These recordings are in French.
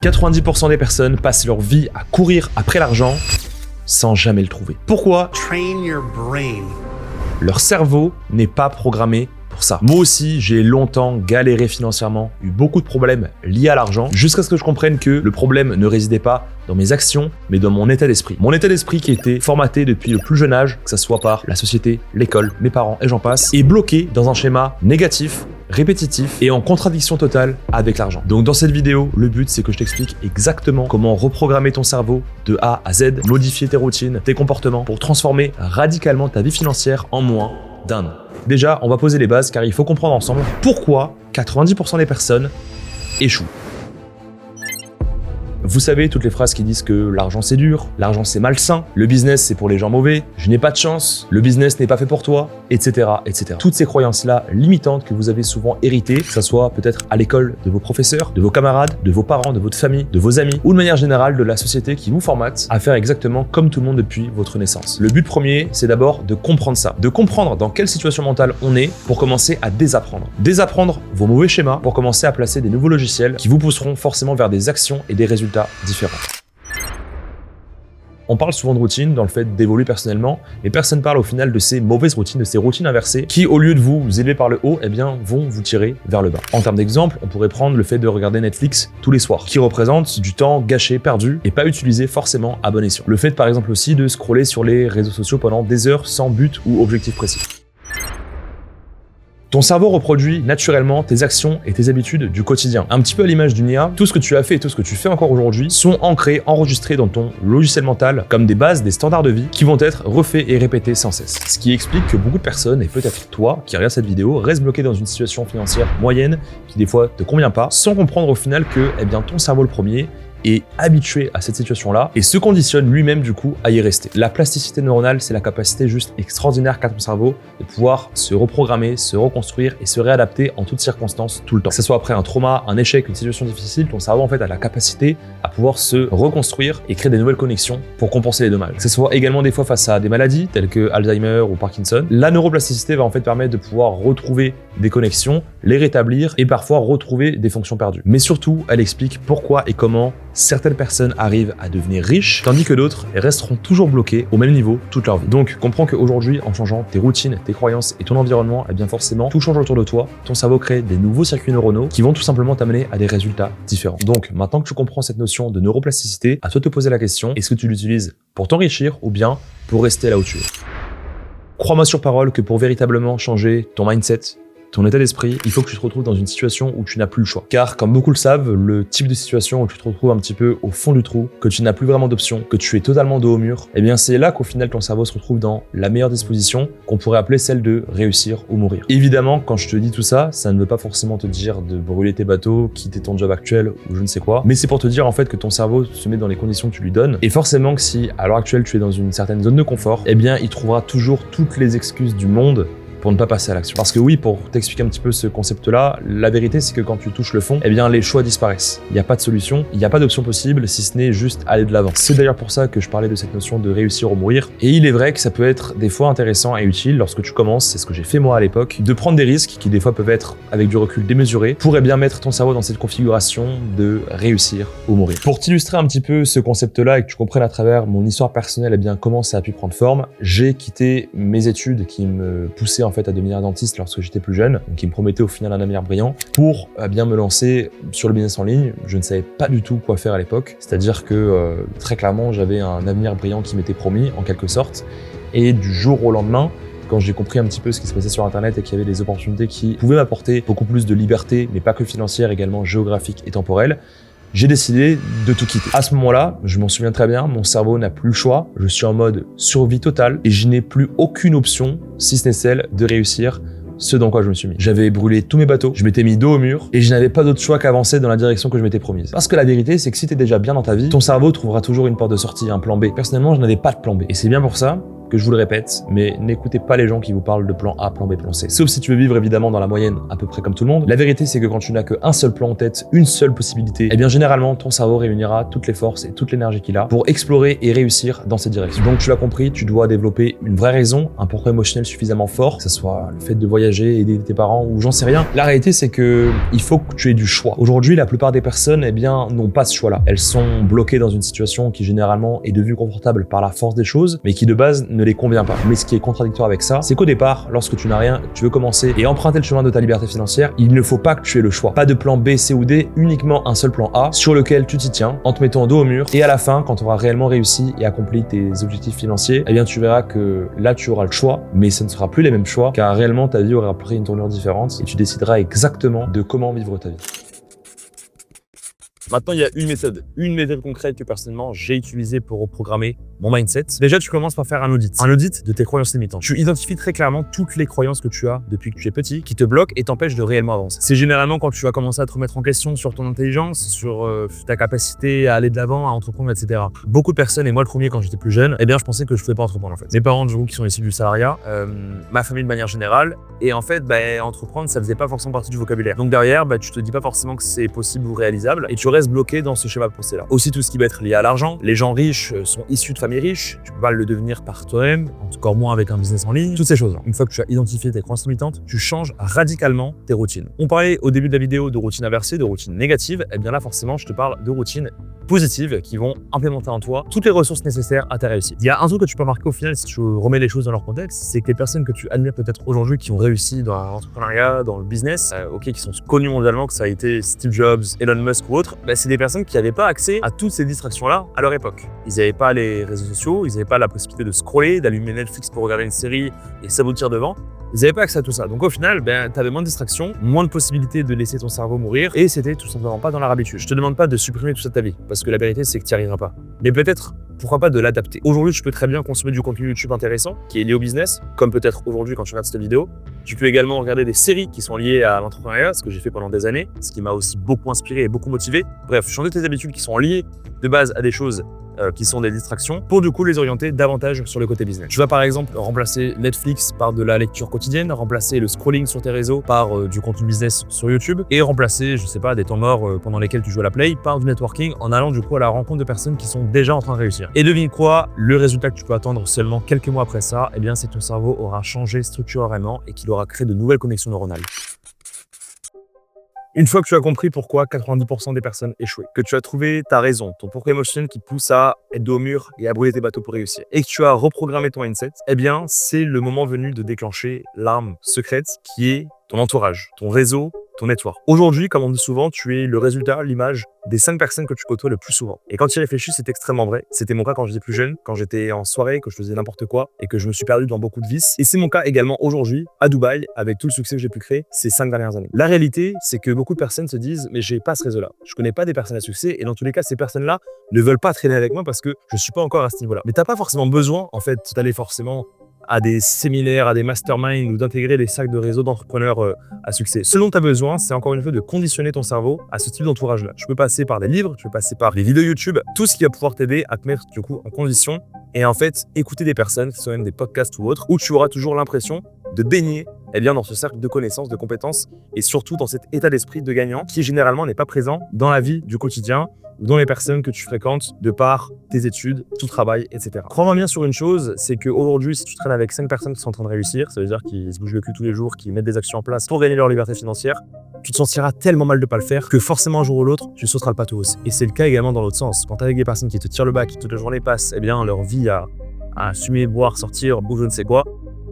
90% des personnes passent leur vie à courir après l'argent sans jamais le trouver. Pourquoi? Train your brain. Leur cerveau n'est pas programmé pour ça. Moi aussi, j'ai longtemps galéré financièrement, eu beaucoup de problèmes liés à l'argent, jusqu'à ce que je comprenne que le problème ne résidait pas dans mes actions, mais dans mon état d'esprit. Mon état d'esprit qui était formaté depuis le plus jeune âge, que ce soit par la société, l'école, mes parents et j'en passe, est bloqué dans un schéma négatif, répétitif et en contradiction totale avec l'argent. Donc dans cette vidéo, le but c'est que je t'explique exactement comment reprogrammer ton cerveau de A à Z, modifier tes routines, tes comportements pour transformer radicalement ta vie financière en moins d'un an. Déjà, on va poser les bases car il faut comprendre ensemble pourquoi 90% des personnes échouent. Vous savez, toutes les phrases qui disent que l'argent c'est dur, l'argent c'est malsain, le business c'est pour les gens mauvais, je n'ai pas de chance, le business n'est pas fait pour toi, etc., etc. Toutes ces croyances-là limitantes que vous avez souvent héritées, que ce soit peut-être à l'école de vos professeurs, de vos camarades, de vos parents, de votre famille, de vos amis, ou de manière générale de la société qui vous formate à faire exactement comme tout le monde depuis votre naissance. Le but premier, c'est d'abord de comprendre ça, de comprendre dans quelle situation mentale on est pour commencer à désapprendre. Désapprendre vos mauvais schémas pour commencer à placer des nouveaux logiciels qui vous pousseront forcément vers des actions et des résultats différents. On parle souvent de routine dans le fait d'évoluer personnellement, mais personne parle au final de ces mauvaises routines, de ces routines inversées qui, au lieu de vous élever par le haut, eh bien, vont vous tirer vers le bas. En termes d'exemple, on pourrait prendre le fait de regarder Netflix tous les soirs, qui représente du temps gâché, perdu et pas utilisé forcément à bon escient. Le fait par exemple aussi de scroller sur les réseaux sociaux pendant des heures sans but ou objectif précis. Ton cerveau reproduit naturellement tes actions et tes habitudes du quotidien. Un petit peu à l'image d'une IA, tout ce que tu as fait et tout ce que tu fais encore aujourd'hui sont ancrés, enregistrés dans ton logiciel mental comme des bases, des standards de vie qui vont être refaits et répétés sans cesse. Ce qui explique que beaucoup de personnes, et peut-être toi qui regardes cette vidéo, restent bloqués dans une situation financière moyenne qui des fois te convient pas, sans comprendre au final que eh bien, ton cerveau le premier est habitué à cette situation-là et se conditionne lui-même du coup à y rester. La plasticité neuronale, c'est la capacité juste extraordinaire qu'a ton cerveau de pouvoir se reprogrammer, se reconstruire et se réadapter en toutes circonstances tout le temps. Que ce soit après un trauma, un échec, une situation difficile, ton cerveau en fait a la capacité à pouvoir se reconstruire et créer des nouvelles connexions pour compenser les dommages. Que ce soit également des fois face à des maladies telles que Alzheimer ou Parkinson, la neuroplasticité va en fait permettre de pouvoir retrouver des connexions, les rétablir et parfois retrouver des fonctions perdues. Mais surtout, elle explique pourquoi et comment certaines personnes arrivent à devenir riches, tandis que d'autres resteront toujours bloquées au même niveau toute leur vie. Donc, comprends qu'aujourd'hui, en changeant tes routines, tes croyances et ton environnement, eh bien forcément, tout change autour de toi. Ton cerveau crée des nouveaux circuits neuronaux qui vont tout simplement t'amener à des résultats différents. Donc, maintenant que tu comprends cette notion de neuroplasticité, à toi de te poser la question, est-ce que tu l'utilises pour t'enrichir ou bien pour rester là où tu es? Crois-moi sur parole que pour véritablement changer ton mindset, ton état d'esprit, il faut que tu te retrouves dans une situation où tu n'as plus le choix. Car comme beaucoup le savent, le type de situation où tu te retrouves un petit peu au fond du trou, que tu n'as plus vraiment d'options, que tu es totalement dos au mur, eh bien c'est là qu'au final ton cerveau se retrouve dans la meilleure disposition qu'on pourrait appeler celle de réussir ou mourir. Évidemment, quand je te dis tout ça, ça ne veut pas forcément te dire de brûler tes bateaux, quitter ton job actuel ou je ne sais quoi, mais c'est pour te dire en fait que ton cerveau se met dans les conditions que tu lui donnes et forcément que si à l'heure actuelle tu es dans une certaine zone de confort, eh bien il trouvera toujours toutes les excuses du monde pour ne pas passer à l'action. Parce que oui, pour t'expliquer un petit peu ce concept-là, la vérité c'est que quand tu touches le fond, eh bien les choix disparaissent. Il n'y a pas de solution, il n'y a pas d'option possible si ce n'est juste aller de l'avant. C'est d'ailleurs pour ça que je parlais de cette notion de réussir ou mourir. Et il est vrai que ça peut être des fois intéressant et utile lorsque tu commences, c'est ce que j'ai fait moi à l'époque, de prendre des risques qui des fois peuvent être avec du recul démesurés pour eh bien mettre ton cerveau dans cette configuration de réussir ou mourir. Pour t'illustrer un petit peu ce concept-là et que tu comprennes à travers mon histoire personnelle eh bien comment ça a pu prendre forme, j'ai quitté mes études qui me poussaient en fait à devenir dentiste lorsque j'étais plus jeune, donc qui me promettait au final un avenir brillant, pour bien me lancer sur le business en ligne. Je ne savais pas du tout quoi faire à l'époque, c'est-à-dire que très clairement j'avais un avenir brillant qui m'était promis en quelque sorte, et du jour au lendemain, quand j'ai compris un petit peu ce qui se passait sur internet et qu'il y avait des opportunités qui pouvaient m'apporter beaucoup plus de liberté, mais pas que financière, également géographique et temporelle, j'ai décidé de tout quitter. À ce moment-là, je m'en souviens très bien, mon cerveau n'a plus le choix, je suis en mode survie totale et je n'ai plus aucune option, si ce n'est celle de réussir ce dans quoi je me suis mis. J'avais brûlé tous mes bateaux, je m'étais mis dos au mur et je n'avais pas d'autre choix qu'avancer dans la direction que je m'étais promise. Parce que la vérité, c'est que si t'es déjà bien dans ta vie, ton cerveau trouvera toujours une porte de sortie, un plan B. Personnellement, je n'avais pas de plan B. Et c'est bien pour ça que je vous le répète, mais n'écoutez pas les gens qui vous parlent de plan A, plan B, plan C. Sauf si tu veux vivre évidemment dans la moyenne, à peu près comme tout le monde. La vérité, c'est que quand tu n'as qu'un seul plan en tête, une seule possibilité, eh bien généralement, ton cerveau réunira toutes les forces et toute l'énergie qu'il a pour explorer et réussir dans cette direction. Donc tu l'as compris, tu dois développer une vraie raison, un pourquoi émotionnel suffisamment fort, que ce soit le fait de voyager, aider tes parents ou j'en sais rien. La réalité, c'est que il faut que tu aies du choix. Aujourd'hui, la plupart des personnes, eh bien, n'ont pas ce choix-là. Elles sont bloquées dans une situation qui généralement est devenue confortable par la force des choses, mais qui de base ne les convient pas. Mais ce qui est contradictoire avec ça, c'est qu'au départ, lorsque tu n'as rien, tu veux commencer et emprunter le chemin de ta liberté financière, il ne faut pas que tu aies le choix. Pas de plan B, C ou D, uniquement un seul plan A sur lequel tu t'y tiens en te mettant dos au mur. Et à la fin, quand tu auras réellement réussi et accompli tes objectifs financiers, eh bien, tu verras que là, tu auras le choix, mais ce ne sera plus les mêmes choix, car réellement, ta vie aura pris une tournure différente et tu décideras exactement de comment vivre ta vie. Maintenant, il y a une méthode concrète que personnellement j'ai utilisée pour reprogrammer mon mindset. Déjà, tu commences par faire un audit de tes croyances limitantes. Tu identifies très clairement toutes les croyances que tu as depuis que tu es petit, qui te bloquent et t'empêchent de réellement avancer. C'est généralement quand tu vas commencer à te remettre en question sur ton intelligence, sur ta capacité à aller de l'avant, à entreprendre, etc. Beaucoup de personnes, et moi le premier quand j'étais plus jeune, eh bien je pensais que je ne pouvais pas entreprendre en fait. Mes parents, du coup, qui sont issus du salariat, ma famille de manière générale, et en fait, entreprendre, ça faisait pas forcément partie du vocabulaire. Donc derrière, tu te dis pas forcément que c'est possible ou réalisable, et tu restes bloqué dans ce schéma de pensée-là. Aussi, tout ce qui va être lié à l'argent. Les gens riches sont issus de familles riches. Tu peux pas le devenir par toi-même, encore moins avec un business en ligne. Toutes ces choses-là. Une fois que tu as identifié tes croyances limitantes, tu changes radicalement tes routines. On parlait au début de la vidéo de routines inversées, de routines négatives. Et bien là, forcément, je te parle de routines positives qui vont implémenter en toi toutes les ressources nécessaires à ta réussite. Il y a un truc que tu peux remarquer au final, si tu remets les choses dans leur contexte, c'est que les personnes que tu admires peut-être aujourd'hui qui ont réussi dans l'entrepreneuriat, dans le business, qui sont connus mondialement, que ça a été Steve Jobs, Elon Musk ou autres, c'est des personnes qui n'avaient pas accès à toutes ces distractions-là à leur époque. Ils n'avaient pas les réseaux sociaux, ils n'avaient pas la possibilité de scroller, d'allumer Netflix pour regarder une série et s'aboutir devant. Ils n'avaient pas accès à tout ça. Donc au final, tu avais moins de distractions, moins de possibilités de laisser ton cerveau mourir et c'était tout simplement pas dans leur habitude. Je te demande pas de supprimer tout ça de ta vie parce que la vérité, c'est que tu n'y arriveras pas. Mais peut-être, pourquoi pas de l'adapter. Aujourd'hui, tu peux très bien consommer du contenu YouTube intéressant qui est lié au business, comme peut-être aujourd'hui quand tu regardes cette vidéo. Tu peux également regarder des séries qui sont liées à l'entrepreneuriat, ce que j'ai fait pendant des années, ce qui m'a aussi beaucoup inspiré et beaucoup motivé. Bref, changer tes habitudes qui sont liées de base à des choses qui sont des distractions pour du coup les orienter davantage sur le côté business. Tu vas par exemple remplacer Netflix par de la lecture quotidienne, remplacer le scrolling sur tes réseaux par du contenu business sur YouTube et remplacer, je sais pas, des temps morts pendant lesquels tu joues à la play par du networking en allant du coup à la rencontre de personnes qui sont déjà en train de réussir. Et devine quoi, le résultat que tu peux attendre seulement quelques mois après ça, eh bien c'est que ton cerveau aura changé structurellement et qu'il aura créé de nouvelles connexions neuronales. Une fois que tu as compris pourquoi 90% des personnes échouent, que tu as trouvé ta raison, ton pourquoi émotionnel qui te pousse à être dos au mur et à brûler tes bateaux pour réussir, et que tu as reprogrammé ton mindset, eh bien, c'est le moment venu de déclencher l'arme secrète qui est ton entourage, ton réseau, ton network. Aujourd'hui, comme on dit souvent, tu es le résultat, l'image des 5 personnes que tu côtoies le plus souvent. Et quand tu y réfléchis, c'est extrêmement vrai. C'était mon cas quand j'étais plus jeune, quand j'étais en soirée, que je faisais n'importe quoi et que je me suis perdu dans beaucoup de vices. Et c'est mon cas également aujourd'hui, à Dubaï, avec tout le succès que j'ai pu créer ces 5 dernières années. La réalité, c'est que beaucoup de personnes se disent « mais j'ai pas ce réseau-là. Je connais pas des personnes à succès et dans tous les cas, ces personnes-là ne veulent pas traîner avec moi parce que je suis pas encore à ce niveau-là. » Mais t'as pas forcément besoin, en fait, d'aller forcément à des séminaires, à des masterminds ou d'intégrer des cercles de réseau d'entrepreneurs à succès. Ce dont tu as besoin, c'est encore une fois de conditionner ton cerveau à ce type d'entourage-là. Tu peux passer par des livres, tu peux passer par des vidéos YouTube, tout ce qui va pouvoir t'aider à te mettre du coup en condition et en fait écouter des personnes, que ce soit même des podcasts ou autres, où tu auras toujours l'impression de baigner dans ce cercle de connaissances, de compétences et surtout dans cet état d'esprit de gagnant qui généralement n'est pas présent dans la vie du quotidien ou dans les personnes que tu fréquentes de par tes études, ton travail, etc. Crois-moi bien sur une chose, c'est qu'aujourd'hui, si tu traînes avec 5 personnes qui sont en train de réussir, ça veut dire qu'ils se bougent le cul tous les jours, qui mettent des actions en place pour gagner leur liberté financière, tu te sentiras tellement mal de pas le faire que forcément un jour ou l'autre, tu sauteras le pas toi aussi. Et c'est le cas également dans l'autre sens. Quand tu es avec des personnes qui te tirent le bas, qui toute la journée passent leur vie à assumer, boire, sortir, ou je ne sais quoi,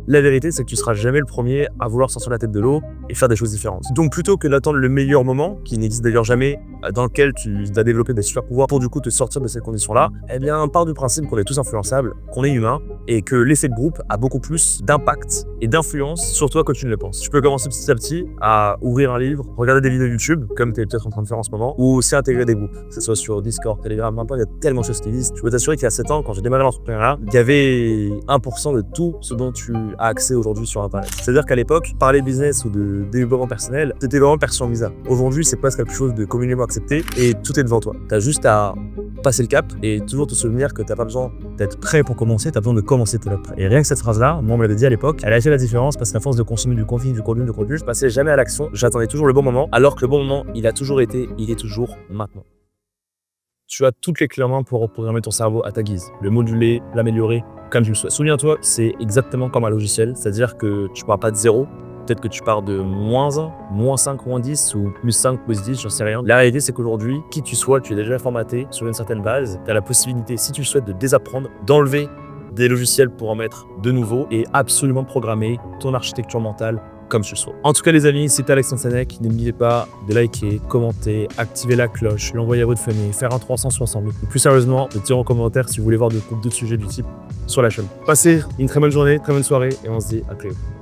la vérité, c'est que tu seras jamais le premier à vouloir sortir la tête de l'eau et faire des choses différentes. Donc plutôt que d'attendre le meilleur moment, qui n'existe d'ailleurs jamais, dans lequel tu vas développer des super pouvoirs pour du coup te sortir de ces conditions-là, pars du principe qu'on est tous influençables, qu'on est humain et que l'effet de groupe a beaucoup plus d'impact et d'influence sur toi que tu ne le penses. Tu peux commencer petit à petit à ouvrir un livre, regarder des vidéos YouTube, comme tu es peut-être en train de faire en ce moment, ou aussi intégrer des groupes, que ce soit sur Discord, Telegram, n'importe, il y a tellement de choses qui existent. Je peux t'assurer qu'il y a 7 ans, quand j'ai démarré l'entrepreneuriat, il y avait 1% de tout ce dont tu as accès aujourd'hui sur Internet. C'est-à-dire qu'à l'époque, parler business ou de développement personnel, c'était vraiment perçu en bizarre. Aujourd'hui, c'est presque quelque chose de communément accepté et tout est devant toi. Tu as juste à passer le cap et toujours te souvenir que t'as pas besoin d'être prêt pour commencer, t'as besoin de commencer pour être prêt. Et rien que cette phrase-là, moi on me l'avait dit à l'époque, elle a fait la différence parce qu'à force de consommer du contenu, je passais jamais à l'action, j'attendais toujours le bon moment, alors que le bon moment, il est toujours maintenant. Tu as toutes les clés en main pour reprogrammer ton cerveau à ta guise, le moduler, l'améliorer comme tu le souhaites. Souviens-toi, c'est exactement comme un logiciel, c'est-à-dire que tu pars pas de zéro, peut-être que tu pars de -1, -5, -10 ou +5, +10, j'en sais rien. La réalité, c'est qu'aujourd'hui, qui tu sois, tu es déjà formaté sur une certaine base, tu as la possibilité, si tu le souhaites, de désapprendre, d'enlever des logiciels pour en mettre de nouveaux et absolument programmer ton architecture mentale comme tu le souhaites. En tout cas les amis, c'était Alexandre Sénèque, n'oubliez pas de liker, commenter, activer la cloche, l'envoyer à votre famille, faire un 360. Et plus sérieusement, de dire en commentaire si vous voulez voir d'autres sujets du type sur la chaîne. Passez une très bonne journée, très bonne soirée et on se dit à très vite.